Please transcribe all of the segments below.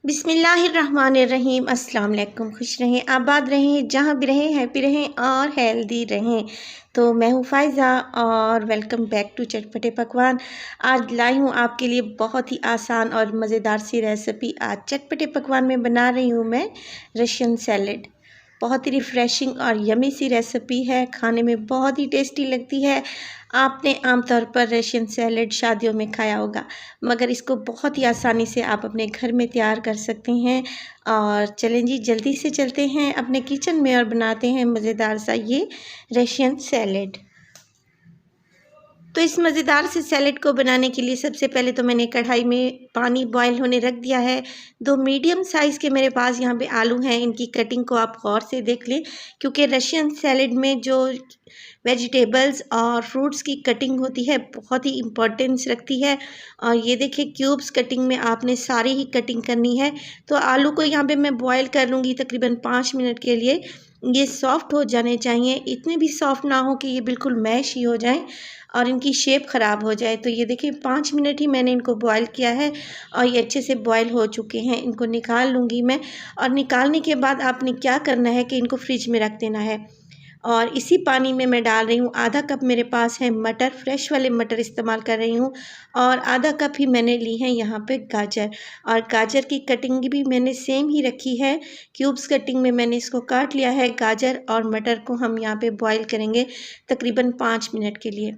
बिस्मिल्लाहिर्रहमानिर्रहीम। अस्सलाम वालेकुम। खुश रहें, आबाद रहें, जहाँ भी रहें हैप्पी रहें और हेल्दी रहें। तो मैं हूँ फ़ायज़ा और वेलकम बैक टू चटपटे पकवान। आज लाई हूँ आपके लिए बहुत ही आसान और मज़ेदार सी रेसिपी। आज चटपटे पकवान में बना रही हूँ मैं रशियन सैलेड। बहुत ही रिफ़्रेशिंग और यमी सी रेसिपी है, खाने में बहुत ही टेस्टी लगती है। आपने आमतौर पर रशियन सैलेड शादियों में खाया होगा, मगर इसको बहुत ही आसानी से आप अपने घर में तैयार कर सकते हैं। और चलें जी, जल्दी से चलते हैं अपने किचन में और बनाते हैं मज़ेदार सा ये रशियन सैलेड। तो इस मज़ेदार से सैलेड को बनाने के लिए सबसे पहले तो मैंने कढ़ाई में पानी बॉयल होने रख दिया है। 2 मीडियम साइज़ के मेरे पास यहाँ पे आलू हैं, इनकी कटिंग को आप गौर से देख लें, क्योंकि रशियन सैलेड में जो वेजिटेबल्स और फ्रूट्स की कटिंग होती है बहुत ही इम्पोर्टेंस रखती है। और ये देखिए, क्यूब्स कटिंग में आपने सारी ही कटिंग करनी है। तो आलू को यहाँ पे मैं बॉयल कर लूँगी तकरीबन 5 मिनट के लिए। ये सॉफ्ट हो जाने चाहिए, इतने भी सॉफ्ट ना हो कि ये बिल्कुल मैश ही हो जाएं और इनकी शेप ख़राब हो जाए। तो ये देखिए, 5 मिनट ही मैंने इनको बॉयल किया है और ये अच्छे से बॉयल हो चुके हैं। इनको निकाल लूँगी मैं। और निकालने के बाद आपने क्या करना है कि इनको फ्रिज में रख देना है। और इसी पानी में मैं डाल रही हूँ आधा कप, मेरे पास है मटर, फ्रेश वाले मटर इस्तेमाल कर रही हूँ। और आधा कप ही मैंने ली है यहाँ पे गाजर। और गाजर की कटिंग भी मैंने सेम ही रखी है, क्यूब्स कटिंग में मैंने इसको काट लिया है। गाजर और मटर को हम यहाँ पे बॉईल करेंगे तकरीबन 5 मिनट के लिए।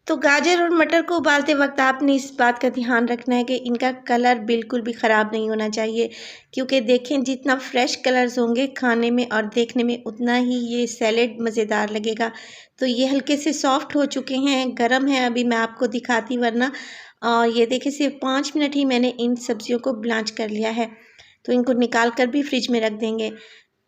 तो गाजर और मटर को उबालते वक्त आपने इस बात का ध्यान रखना है कि इनका कलर बिल्कुल भी ख़राब नहीं होना चाहिए, क्योंकि देखें, जितना फ्रेश कलर्स होंगे खाने में और देखने में उतना ही ये सैलेड मज़ेदार लगेगा। तो ये हल्के से सॉफ्ट हो चुके हैं, गरम है, अभी मैं आपको दिखाती वरना। और ये देखिए, सिर्फ 5 मिनट ही मैंने इन सब्जियों को ब्लांच कर लिया है। तो इनको निकाल कर भी फ्रिज में रख देंगे।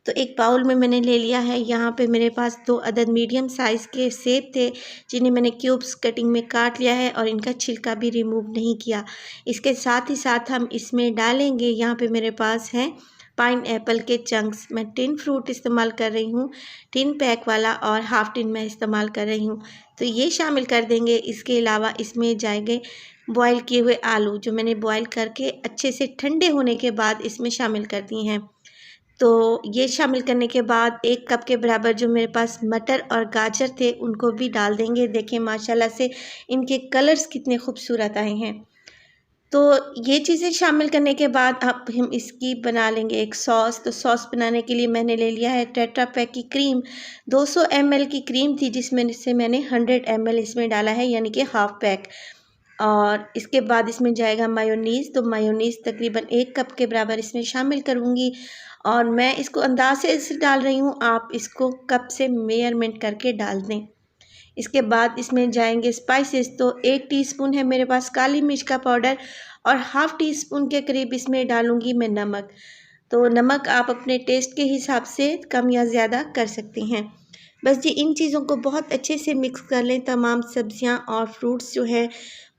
तो एक बाउल में मैंने ले लिया है, यहाँ पे मेरे पास 2 अदद मीडियम साइज़ के सेब थे, जिन्हें मैंने क्यूब्स कटिंग में काट लिया है और इनका छिलका भी रिमूव नहीं किया। इसके साथ ही साथ हम इसमें डालेंगे, यहाँ पे मेरे पास हैं पाइन एप्पल के चंक्स। मैं टिन फ्रूट इस्तेमाल कर रही हूँ, टिन पैक वाला, और हाफ़ टिन मैं इस्तेमाल कर रही हूँ। तो ये शामिल कर देंगे। इसके अलावा इसमें जाएंगे बॉयल किए हुए आलू, जो मैंने बॉयल करके अच्छे से ठंडे होने के बाद इसमें शामिल कर दिए हैं। तो ये शामिल करने के बाद 1 कप के बराबर जो मेरे पास मटर और गाजर थे उनको भी डाल देंगे। देखें, माशाल्लाह से इनके कलर्स कितने खूबसूरत आए हैं। तो ये चीज़ें शामिल करने के बाद अब हम इसकी बना लेंगे एक सॉस। तो सॉस बनाने के लिए मैंने ले लिया है टेट्रा पैक की क्रीम। 200 ml की क्रीम थी, जिसमें से मैंने 100 ml इसमें डाला है, यानी कि हाफ़ पैक। और इसके बाद इसमें जाएगा मायोनीज़। तो मायोनीज़ तकरीबन 1 कप के बराबर इसमें शामिल करूँगी। और मैं इसको अंदाज़े से डाल रही हूँ, आप इसको कप से मेज़रमेंट करके डाल दें। इसके बाद इसमें जाएंगे स्पाइसेस। तो 1 टीस्पून है मेरे पास काली मिर्च का पाउडर और हाफ़ टी स्पून के करीब इसमें डालूँगी मैं नमक। तो नमक आप अपने टेस्ट के हिसाब से कम या ज़्यादा कर सकते हैं। बस जी, इन चीज़ों को बहुत अच्छे से मिक्स कर लें। तमाम सब्जियां और फ्रूट्स जो हैं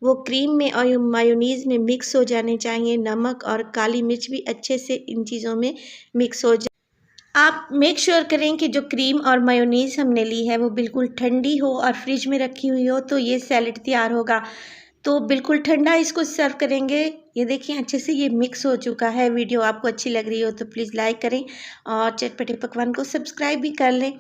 वो क्रीम में और मायोनीज़ में मिक्स हो जाने चाहिए। नमक और काली मिर्च भी अच्छे से इन चीज़ों में मिक्स हो जाए। आप मेक श्योर करें कि जो क्रीम और मायोनीज़ हमने ली है वो बिल्कुल ठंडी हो और फ्रिज में रखी हुई हो, तो ये सैलेड तैयार होगा। तो बिल्कुल ठंडा इसको सर्व करेंगे। ये देखिए, अच्छे से ये मिक्स हो चुका है। वीडियो आपको अच्छी लग रही हो तो प्लीज़ लाइक करें और चटपटे पकवान को सब्सक्राइब भी कर लें।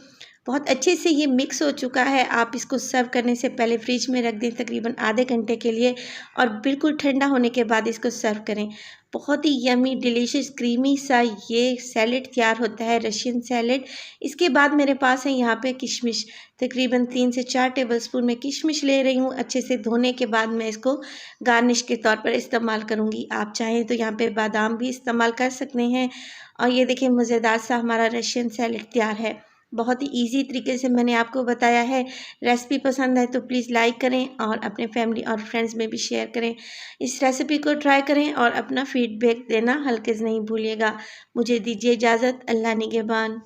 बहुत अच्छे से ये मिक्स हो चुका है। आप इसको सर्व करने से पहले फ्रिज में रख दें तकरीबन आधे घंटे के लिए, और बिल्कुल ठंडा होने के बाद इसको सर्व करें। बहुत ही यमी डिलीशियस क्रीमी सा ये सैलेड तैयार होता है, रशियन सैलेड। इसके बाद मेरे पास है यहाँ पे किशमिश। तकरीबन 3 से 4 टेबलस्पून मैं किशमिश ले रही हूँ। अच्छे से धोने के बाद मैं इसको गार्निश के तौर पर इस्तेमाल करूँगी। आप चाहें तो यहाँ पे बादाम भी इस्तेमाल कर सकते हैं। और ये देखिए, मज़ेदार सा हमारा रशियन सैलेड तैयार है। बहुत ही इजी तरीके से मैंने आपको बताया है। रेसिपी पसंद है तो प्लीज़ लाइक करें और अपने फैमिली और फ्रेंड्स में भी शेयर करें। इस रेसिपी को ट्राई करें और अपना फीडबैक देना हल्के से नहीं भूलिएगा। मुझे दीजिए इजाज़त। अल्लाह निगहबान।